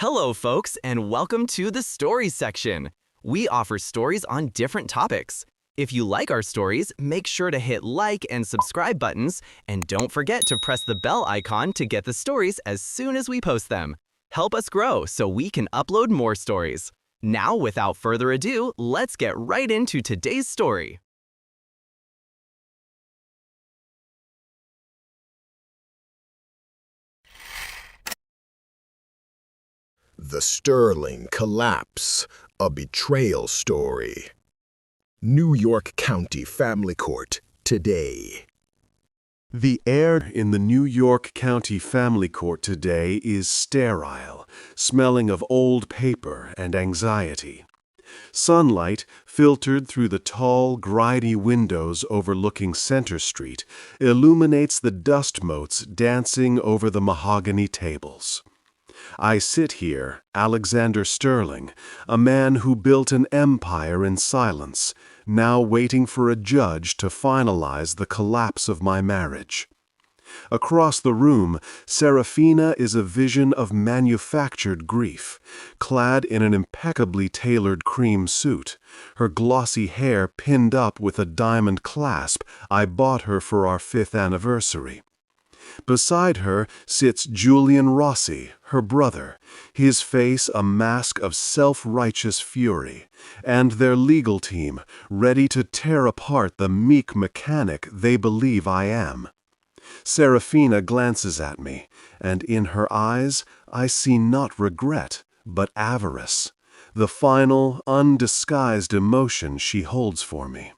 Hello, folks, and welcome to the Stories section. We offer stories on different topics. If you like our stories, make sure to hit like and subscribe buttons, and don't forget to press the bell icon to get the stories as soon as we post them. Help us grow so we can upload more stories. Now, without further ado, let's get right into today's story. The Sterling Collapse, a betrayal story. New York County Family Court, today. The air in the New York County Family Court today is sterile, smelling of old paper and anxiety. Sunlight, filtered through the tall, grimy windows overlooking Center Street, illuminates the dust motes dancing over the mahogany tables. I sit here, Alexander Sterling, a man who built an empire in silence, now waiting for a judge to finalize the collapse of my marriage. Across the room, Serafina is a vision of manufactured grief, clad in an impeccably tailored cream suit, her glossy hair pinned up with a diamond clasp I bought her for our 5th anniversary. Beside her sits Julian Rossi, her brother, his face a mask of self-righteous fury, and their legal team, ready to tear apart the meek mechanic they believe I am. Serafina glances at me, and in her eyes I see not regret, but avarice, the final, undisguised emotion she holds for me.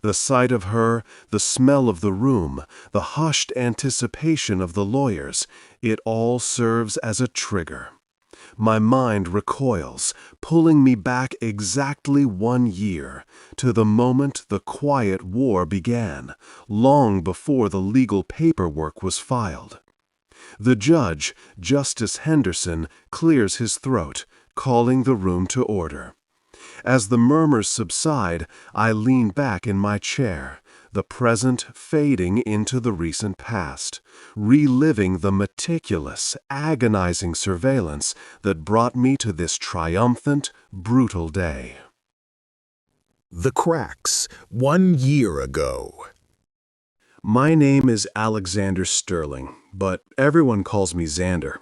The sight of her, the smell of the room, the hushed anticipation of the lawyers, it all serves as a trigger. My mind recoils, pulling me back exactly 1 year, to the moment the quiet war began, long before the legal paperwork was filed. The judge, Justice Henderson, clears his throat, calling the room to order. As the murmurs subside, I lean back in my chair, the present fading into the recent past, reliving the meticulous, agonizing surveillance that brought me to this triumphant, brutal day. The Cracks, 1 year ago. My name is Alexander Sterling, but everyone calls me Xander.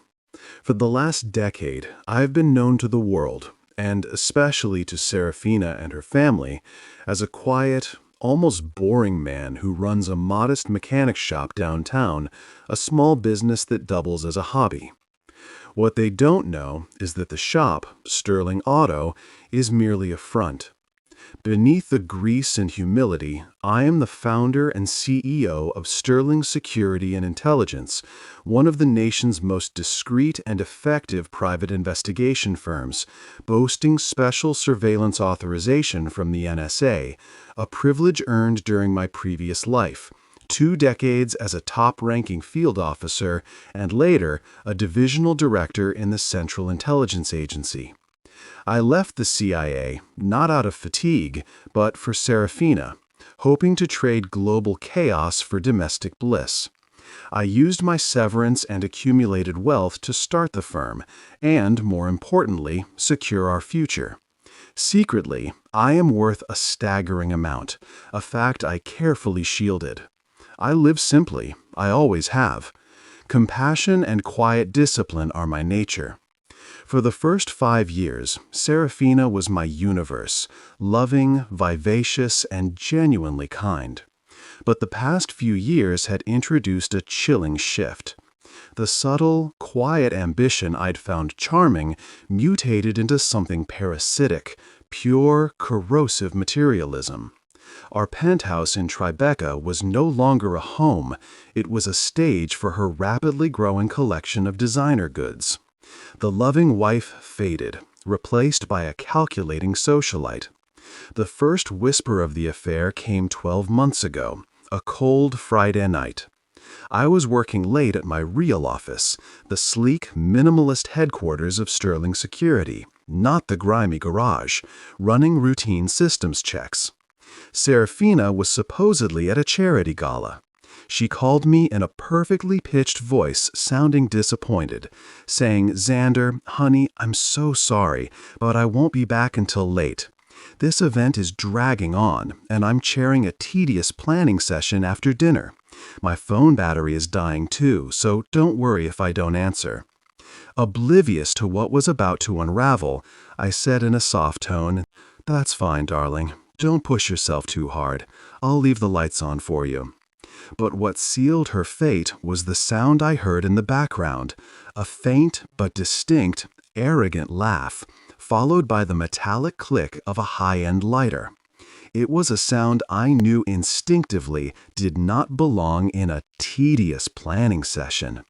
For the last decade, I've been known to the world, and especially to Serafina and her family, as a quiet, almost boring man who runs a modest mechanic shop downtown, a small business that doubles as a hobby. What they don't know is that the shop, Sterling Auto, is merely a front. Beneath the grease and humility, I am the founder and CEO of Sterling Security and Intelligence, one of the nation's most discreet and effective private investigation firms, boasting special surveillance authorization from the NSA, a privilege earned during my previous life, 2 decades as a top-ranking field officer, and later a divisional director in the Central Intelligence Agency. I left the CIA, not out of fatigue, but for Serafina, hoping to trade global chaos for domestic bliss. I used my severance and accumulated wealth to start the firm, and, more importantly, secure our future. Secretly, I am worth a staggering amount, a fact I carefully shielded. I live simply, I always have. Compassion and quiet discipline are my nature. For the first 5 years, Serafina was my universe, loving, vivacious, and genuinely kind. But the past few years had introduced a chilling shift. The subtle, quiet ambition I'd found charming mutated into something parasitic, pure, corrosive materialism. Our penthouse in Tribeca was no longer a home, it was a stage for her rapidly growing collection of designer goods. The loving wife faded, replaced by a calculating socialite. The first whisper of the affair came 12 months ago, a cold Friday night. I was working late at my real office, the sleek, minimalist headquarters of Sterling Security, not the grimy garage, running routine systems checks. Serafina was supposedly at a charity gala. She called me in a perfectly pitched voice, sounding disappointed, saying, "Xander, honey, I'm so sorry, but I won't be back until late. This event is dragging on, and I'm chairing a tedious planning session after dinner. My phone battery is dying too, so don't worry if I don't answer." Oblivious to what was about to unravel, I said in a soft tone, "That's fine, darling. Don't push yourself too hard. I'll leave the lights on for you." But what sealed her fate was the sound I heard in the background, a faint but distinct, arrogant laugh, followed by the metallic click of a high-end lighter. It was a sound I knew instinctively did not belong in a tedious planning session.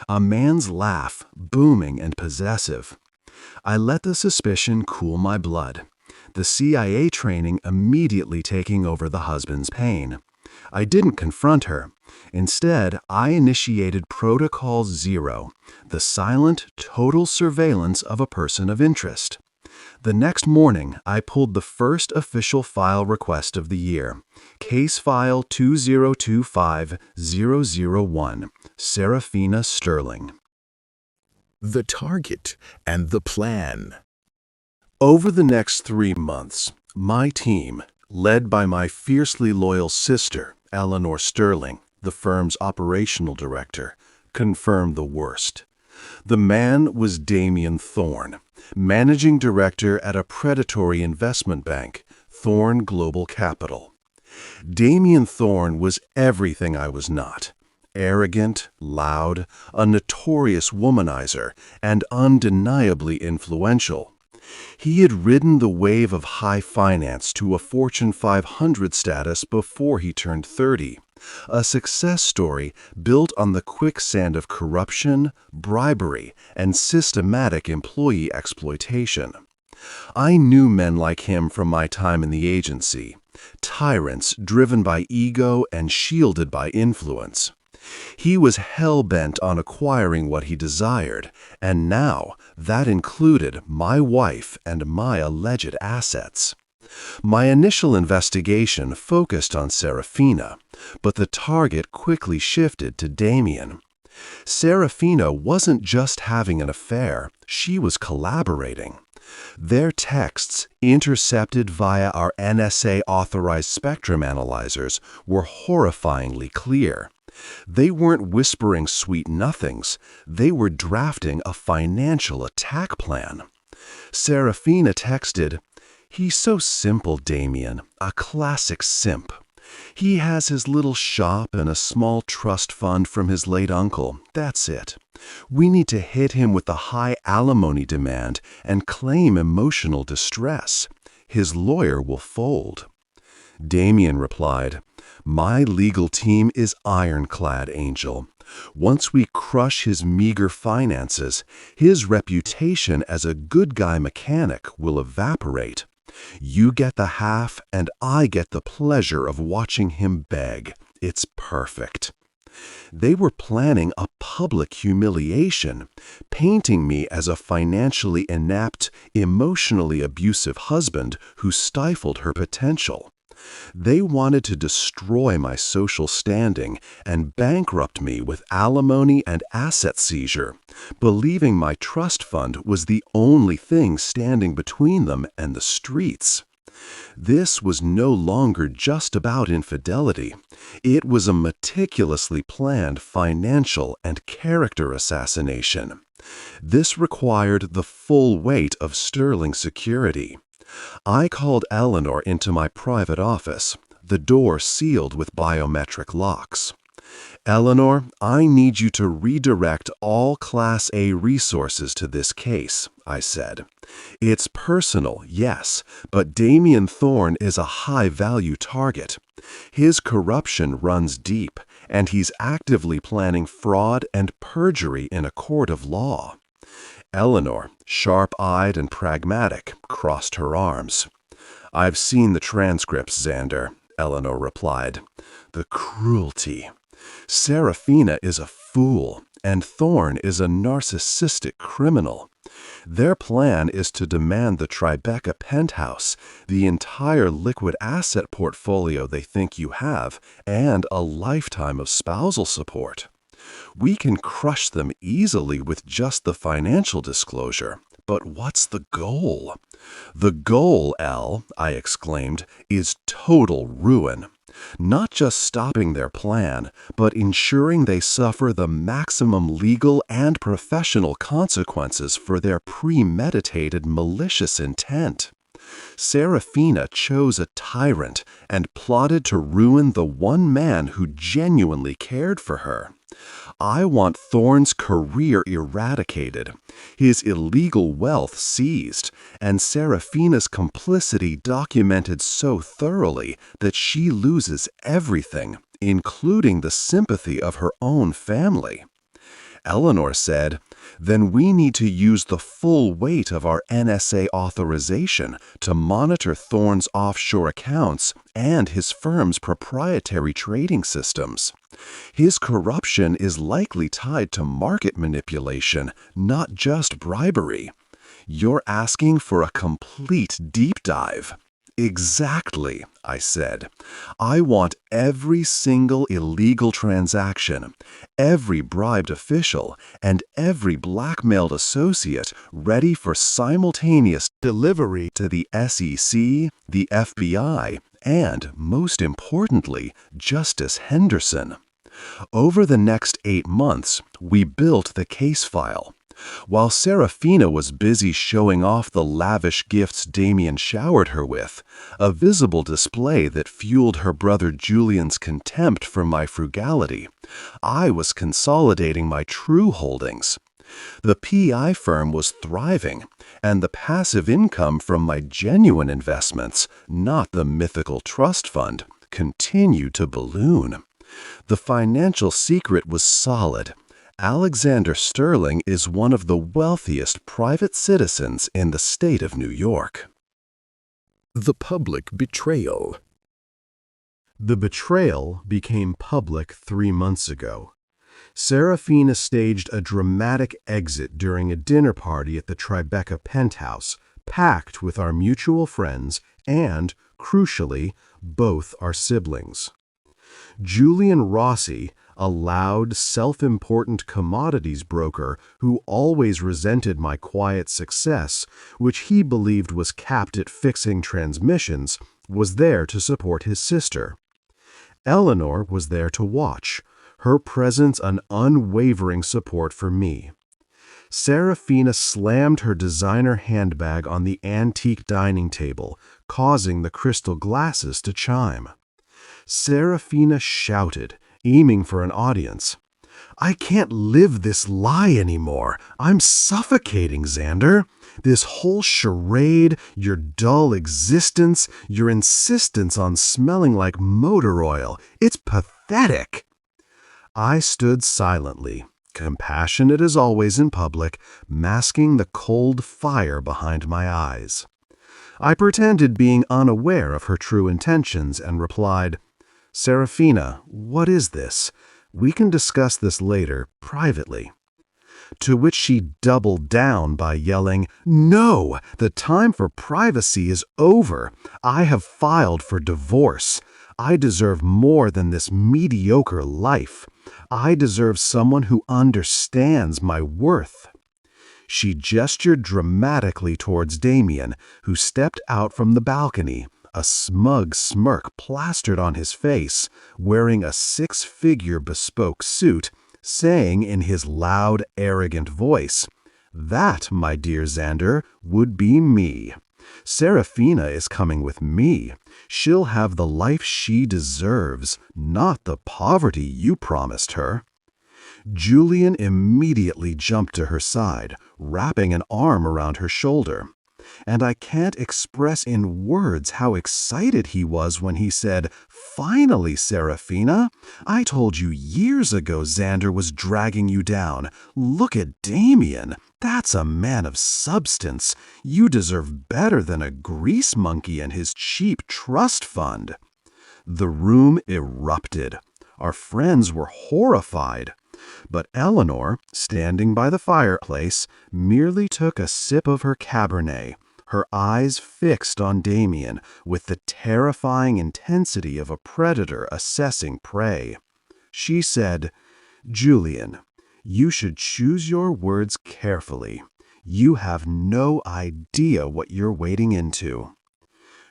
A man's laugh, booming and possessive. I let the suspicion cool my blood, the CIA training immediately taking over the husband's pain. I didn't confront her. Instead, I initiated Protocol Zero, the silent, total surveillance of a person of interest. The next morning, I pulled the first official file request of the year, Case File 2025001, Serafina Sterling. The target and the plan. Over the next 3 months, my team, led by my fiercely loyal sister, Eleanor Sterling, the firm's operational director, confirmed the worst. The man was Damien Thorne, managing director at a predatory investment bank, Thorne Global Capital. Damien Thorne was everything I was not. Arrogant, loud, a notorious womanizer, and undeniably influential. He had ridden the wave of high finance to a Fortune 500 status before he turned 30, a success story built on the quicksand of corruption, bribery, and systematic employee exploitation. I knew men like him from my time in the agency, tyrants driven by ego and shielded by influence. He was hell-bent on acquiring what he desired, and now that included my wife and my alleged assets. My initial investigation focused on Serafina, but the target quickly shifted to Damien. Serafina wasn't just having an affair, she was collaborating. Their texts, intercepted via our NSA-authorized spectrum analyzers, were horrifyingly clear. They weren't whispering sweet nothings, they were drafting a financial attack plan. Serafina texted, "He's so simple, Damien, a classic simp. He has his little shop and a small trust fund from his late uncle, that's it. We need to hit him with a high alimony demand and claim emotional distress. His lawyer will fold." Damien replied, "My legal team is ironclad, Angel. Once we crush his meager finances, his reputation as a good guy mechanic will evaporate. You get the half, and I get the pleasure of watching him beg. It's perfect." They were planning a public humiliation, painting me as a financially inept, emotionally abusive husband who stifled her potential. They wanted to destroy my social standing and bankrupt me with alimony and asset seizure, believing my trust fund was the only thing standing between them and the streets. This was no longer just about infidelity. It was a meticulously planned financial and character assassination. This required the full weight of Sterling security. I called Eleanor into my private office, the door sealed with biometric locks. "Eleanor, I need you to redirect all Class A resources to this case," I said. "It's personal, yes, but Damien Thorne is a high-value target. His corruption runs deep, and he's actively planning fraud and perjury in a court of law." Eleanor, sharp-eyed and pragmatic, crossed her arms. "I've seen the transcripts, Xander," Eleanor replied. "The cruelty. Serafina is a fool, and Thorne is a narcissistic criminal. Their plan is to demand the Tribeca penthouse, the entire liquid asset portfolio they think you have, and a lifetime of spousal support. We can crush them easily with just the financial disclosure. But what's the goal? The goal, Al, I exclaimed, is total ruin. Not just stopping their plan, but ensuring they suffer the maximum legal and professional consequences for their premeditated malicious intent. Serafina chose a tyrant and plotted to ruin the one man who genuinely cared for her. I want Thorne's career eradicated, his illegal wealth seized, and Serafina's complicity documented so thoroughly that she loses everything, including the sympathy of her own family. Eleanor said, "Then we need to use the full weight of our NSA authorization to monitor Thorne's offshore accounts and his firm's proprietary trading systems. His corruption is likely tied to market manipulation, not just bribery. You're asking for a complete deep dive." "Exactly," I said. "I want every single illegal transaction, every bribed official, and every blackmailed associate ready for simultaneous delivery to the SEC, the FBI, and, most importantly, Justice Henderson." Over the next 8 months, we built the case file. While Serafina was busy showing off the lavish gifts Damien showered her with, a visible display that fueled her brother Julian's contempt for my frugality, I was consolidating my true holdings. The PI firm was thriving, and the passive income from my genuine investments, not the mythical trust fund, continued to balloon. The financial secret was solid. Alexander Sterling is one of the wealthiest private citizens in the state of New York. The Public Betrayal. The betrayal became public 3 months ago. Serafina staged a dramatic exit during a dinner party at the Tribeca penthouse, packed with our mutual friends and, crucially, both our siblings. Julian Rossi, a loud, self-important commodities broker who always resented my quiet success, which he believed was capped at fixing transmissions, was there to support his sister. Eleanor was there to watch, her presence an unwavering support for me. Serafina slammed her designer handbag on the antique dining table, causing the crystal glasses to chime. Serafina shouted, aiming for an audience, "I can't live this lie anymore. I'm suffocating, Xander. This whole charade, your dull existence, your insistence on smelling like motor oil, it's pathetic." I stood silently, compassionate as always in public, masking the cold fire behind my eyes. I pretended being unaware of her true intentions and replied, "Serafina, what is this? We can discuss this later, privately." To which she doubled down by yelling, "No, the time for privacy is over. I have filed for divorce. I deserve more than this mediocre life. I deserve someone who understands my worth." She gestured dramatically towards Damien, who stepped out from the balcony, a smug smirk plastered on his face, wearing a 6-figure bespoke suit, saying in his loud, arrogant voice, "That, my dear Xander, would be me. Serafina is coming with me. She'll have the life she deserves, not the poverty you promised her." Julian immediately jumped to her side, wrapping an arm around her shoulder. And I can't express in words how excited he was when he said, "Finally, Serafina! I told you years ago Xander was dragging you down. Look at Damien. That's a man of substance. You deserve better than a grease monkey and his cheap trust fund." The room erupted. Our friends were horrified. But Eleanor, standing by the fireplace, merely took a sip of her Cabernet, her eyes fixed on Damien with the terrifying intensity of a predator assessing prey. She said, "Julian, you should choose your words carefully. You have no idea what you're wading into."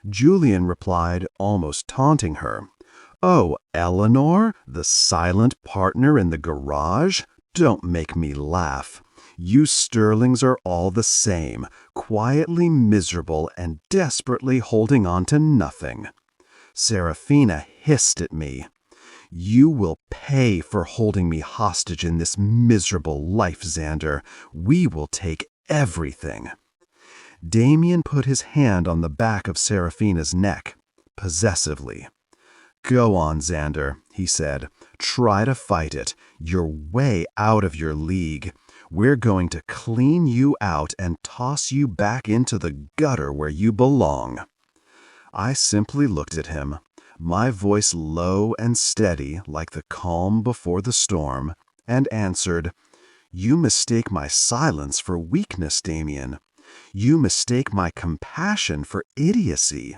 Julian replied, almost taunting her, "Oh, Eleanor, the silent partner in the garage? Don't make me laugh. You Sterlings are all the same, quietly miserable and desperately holding on to nothing." Serafina hissed at me. "You will pay for holding me hostage in this miserable life, Xander. We will take everything." Damien put his hand on the back of Serafina's neck, possessively. "Go on, Xander," he said. "Try to fight it. You're way out of your league. We're going to clean you out and toss you back into the gutter where you belong." I simply looked at him, my voice low and steady like the calm before the storm, and answered, "You mistake my silence for weakness, Damien. You mistake my compassion for idiocy.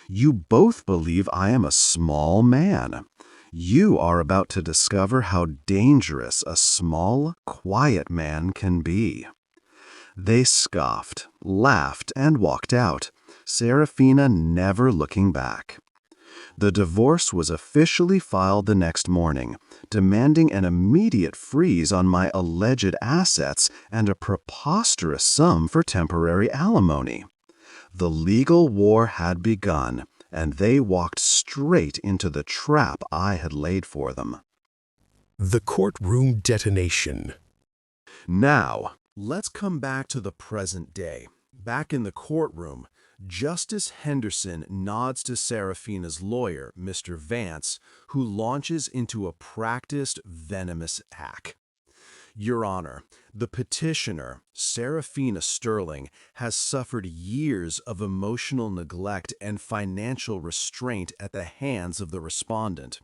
You both believe I am a small man. You are about to discover how dangerous a small, quiet man can be." They scoffed, laughed, and walked out, Serafina never looking back. The divorce was officially filed the next morning, demanding an immediate freeze on my alleged assets and a preposterous sum for temporary alimony. The legal war had begun, and they walked straight into the trap I had laid for them. The Courtroom Detonation. Now, let's come back to the present day. Back in the courtroom, Justice Henderson nods to Serafina's lawyer, Mr. Vance, who launches into a practiced, venomous hack. "Your Honor, the petitioner, Serafina Sterling, has suffered years of emotional neglect and financial restraint at the hands of the respondent.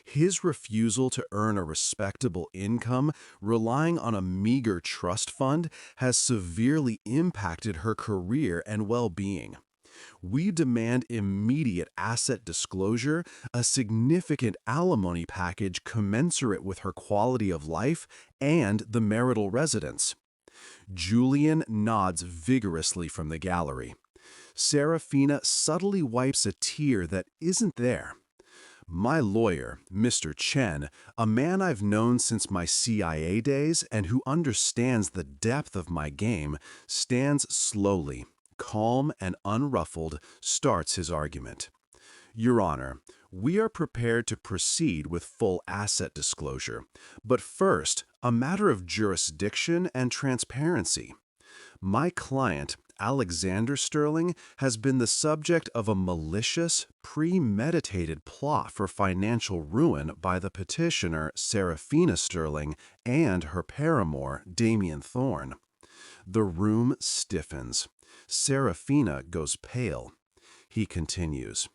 His refusal to earn a respectable income, relying on a meager trust fund, has severely impacted her career and well-being. We demand immediate asset disclosure, a significant alimony package commensurate with her quality of life, and the marital residence." Julian nods vigorously from the gallery. Serafina subtly wipes a tear that isn't there. My lawyer, Mr. Chen, a man I've known since my CIA days and who understands the depth of my game, stands slowly, calm and unruffled, starts his argument. "Your Honor, we are prepared to proceed with full asset disclosure, but first, a matter of jurisdiction and transparency. My client, Alexander Sterling, has been the subject of a malicious, premeditated plot for financial ruin by the petitioner, Serafina Sterling, and her paramour, Damien Thorne." The room stiffens. Serafina goes pale. He continues,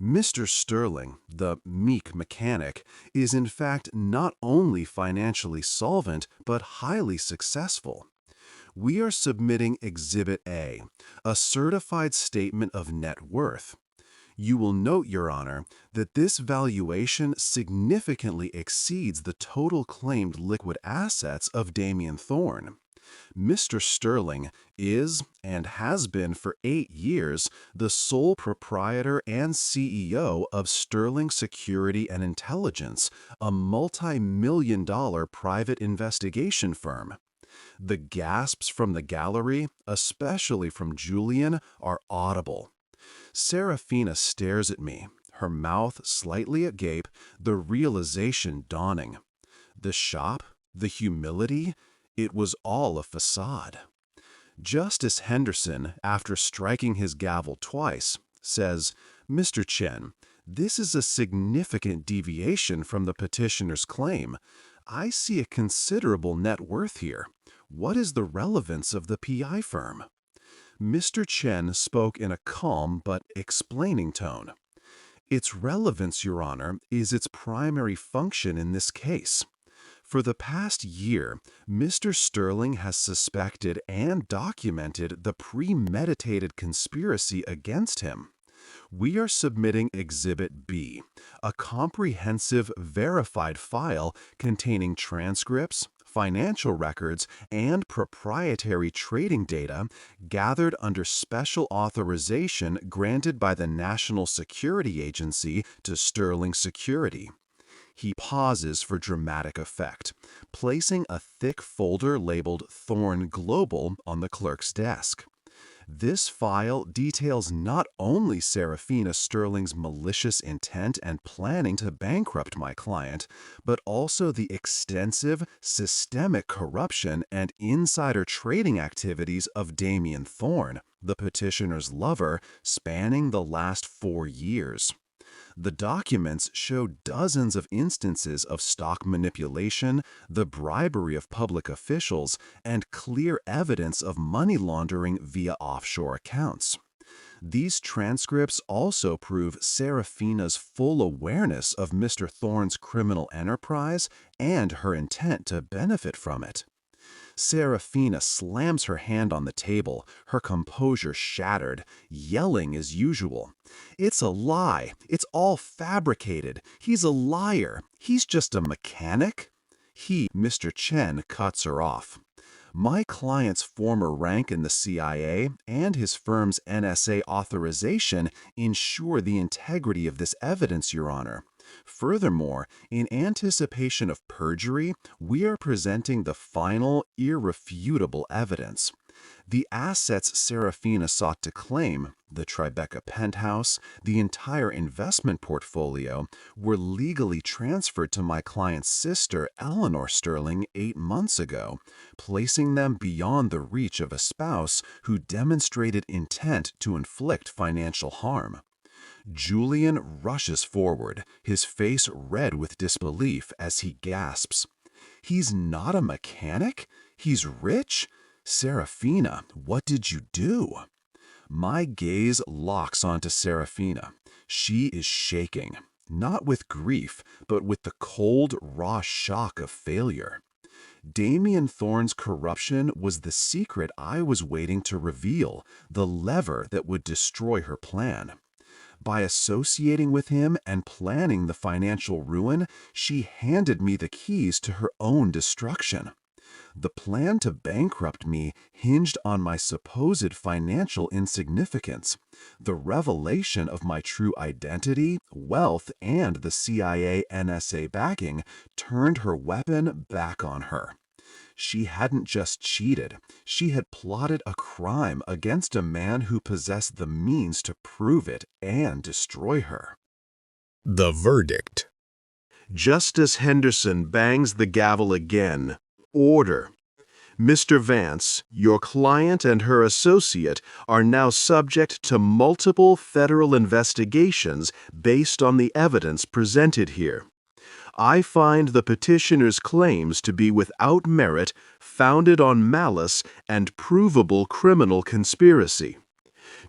"Mr. Sterling, the meek mechanic, is in fact not only financially solvent, but highly successful. We are submitting Exhibit A, a certified statement of net worth. You will note, Your Honor, that this valuation significantly exceeds the total claimed liquid assets of Damien Thorne. Mr. Sterling is, and has been for 8 years, the sole proprietor and CEO of Sterling Security and Intelligence, a multi-million-dollar private investigation firm." The gasps from the gallery, especially from Julian, are audible. Serafina stares at me, her mouth slightly agape, the realization dawning. The shop, the humility, it was all a facade. Justice Henderson, after striking his gavel twice, says, "Mr. Chen, this is a significant deviation from the petitioner's claim. I see a considerable net worth here. What is the relevance of the PI firm?" Mr. Chen spoke in a calm but explaining tone. "Its relevance, Your Honor, is its primary function in this case. For the past year, Mr. Sterling has suspected and documented the premeditated conspiracy against him. We are submitting Exhibit B, a comprehensive, verified file containing transcripts, financial records, and proprietary trading data gathered under special authorization granted by the National Security Agency to Sterling Security. He pauses for dramatic effect, placing a thick folder labeled Thorn Global on the clerk's desk. This file details not only Serafina Sterling's malicious intent and planning to bankrupt my client, but also the extensive, systemic corruption and insider trading activities of Damien Thorn, the petitioner's lover, spanning the last 4 years. The documents show dozens of instances of stock manipulation, the bribery of public officials, and clear evidence of money laundering via offshore accounts. These transcripts also prove Serafina's full awareness of Mr. Thorne's criminal enterprise and her intent to benefit from it. Serafina slams her hand on the table, her composure shattered, yelling as usual. "It's a lie. It's all fabricated. He's a liar. He's just a mechanic." Mr. Chen, cuts her off. "My client's former rank in the CIA and his firm's NSA authorization ensure the integrity of this evidence, Your Honor. Furthermore, in anticipation of perjury, we are presenting the final, irrefutable evidence. The assets Serafina sought to claim, the Tribeca penthouse, the entire investment portfolio, were legally transferred to my client's sister, Eleanor Sterling, 8 months ago, placing them beyond the reach of a spouse who demonstrated intent to inflict financial harm." Julian rushes forward, his face red with disbelief as he gasps. "He's not a mechanic? He's rich? Serafina, what did you do?" My gaze locks onto Serafina. She is shaking, not with grief, but with the cold, raw shock of failure. Damien Thorne's corruption was the secret I was waiting to reveal, the lever that would destroy her plan. By associating with him and planning the financial ruin, she handed me the keys to her own destruction. The plan to bankrupt me hinged on my supposed financial insignificance. The revelation of my true identity, wealth, and the CIA NSA backing turned her weapon back on her. She hadn't just cheated, she had plotted a crime against a man who possessed the means to prove it and destroy her. The verdict. Justice Henderson bangs the gavel again. Order. Mr. Vance, your client and her associate are now subject to multiple federal investigations based on the evidence presented here. I find the petitioner's claims to be without merit, founded on malice, and provable criminal conspiracy.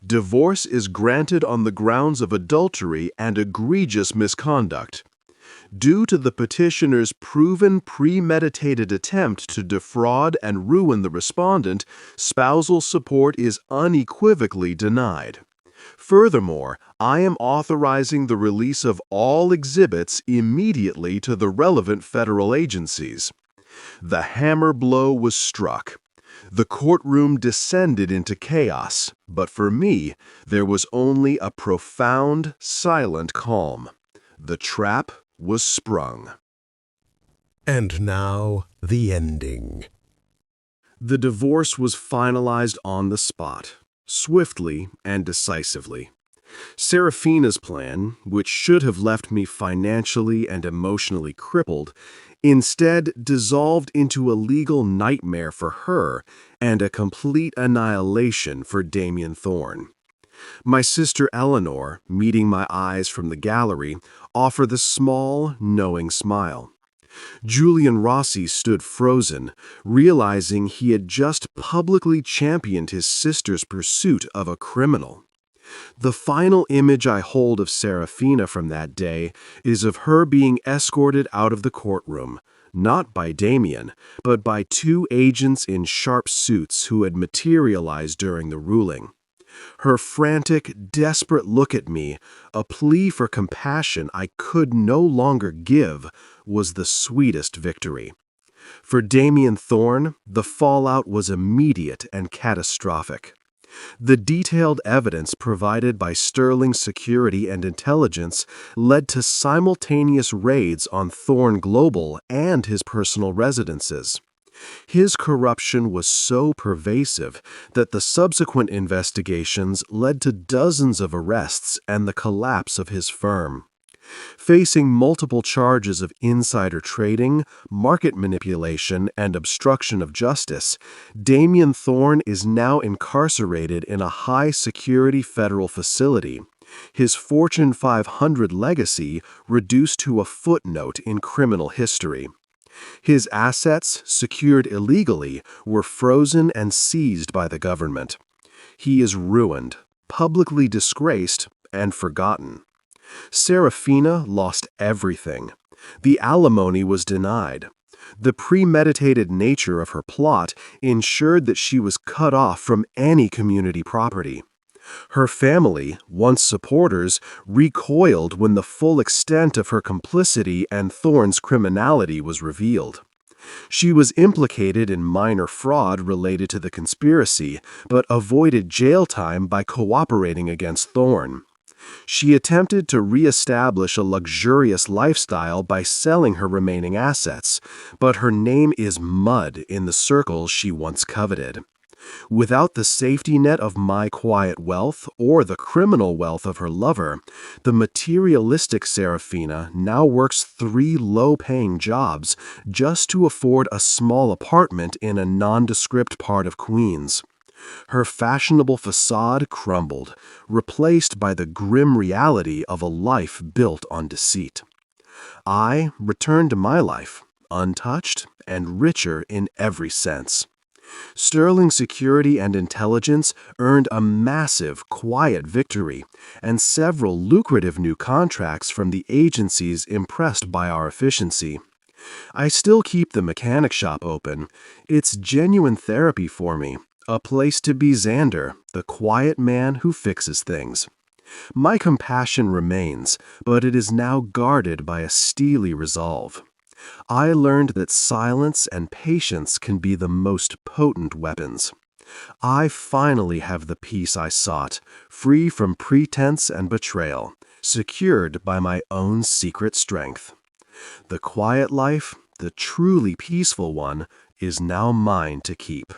Divorce is granted on the grounds of adultery and egregious misconduct. Due to the petitioner's proven premeditated attempt to defraud and ruin the respondent, spousal support is unequivocally denied. Furthermore, I am authorizing the release of all exhibits immediately to the relevant federal agencies. The hammer blow was struck. The courtroom descended into chaos, but for me, there was only a profound, silent calm. The trap was sprung. And now, the ending. The divorce was finalized on the spot, swiftly and decisively. Serafina's plan, which should have left me financially and emotionally crippled, instead dissolved into a legal nightmare for her and a complete annihilation for Damien Thorne. My sister Eleanor, meeting my eyes from the gallery, offered the small, knowing smile. Julian Rossi stood frozen, realizing he had just publicly championed his sister's pursuit of a criminal. The final image I hold of Serafina from that day is of her being escorted out of the courtroom, not by Damien, but by two agents in sharp suits who had materialized during the ruling. Her frantic, desperate look at me, a plea for compassion I could no longer give, was the sweetest victory. For Damien Thorne, the fallout was immediate and catastrophic. The detailed evidence provided by Sterling's security and intelligence led to simultaneous raids on Thorne Global and his personal residences. His corruption was so pervasive that the subsequent investigations led to dozens of arrests and the collapse of his firm. Facing multiple charges of insider trading, market manipulation, and obstruction of justice, Damien Thorne is now incarcerated in a high-security federal facility, his Fortune 500 legacy reduced to a footnote in criminal history. His assets, secured illegally, were frozen and seized by the government. He is ruined, publicly disgraced, and forgotten. Serafina lost everything. The alimony was denied. The premeditated nature of her plot ensured that she was cut off from any community property. Her family, once supporters, recoiled when the full extent of her complicity and Thorne's criminality was revealed. She was implicated in minor fraud related to the conspiracy, but avoided jail time by cooperating against Thorne. She attempted to re-establish a luxurious lifestyle by selling her remaining assets, but her name is mud in the circles she once coveted. Without the safety net of my quiet wealth or the criminal wealth of her lover, the materialistic Serafina now works 3 low-paying jobs just to afford a small apartment in a nondescript part of Queens. Her fashionable facade crumbled, replaced by the grim reality of a life built on deceit. I returned to my life, untouched and richer in every sense. Sterling's security and intelligence earned a massive, quiet victory and several lucrative new contracts from the agencies impressed by our efficiency. I still keep the mechanic shop open. It's genuine therapy for me, a place to be Xander, the quiet man who fixes things. My compassion remains, but it is now guarded by a steely resolve. I learned that silence and patience can be the most potent weapons. I finally have the peace I sought, free from pretense and betrayal, secured by my own secret strength. The quiet life, the truly peaceful one, is now mine to keep.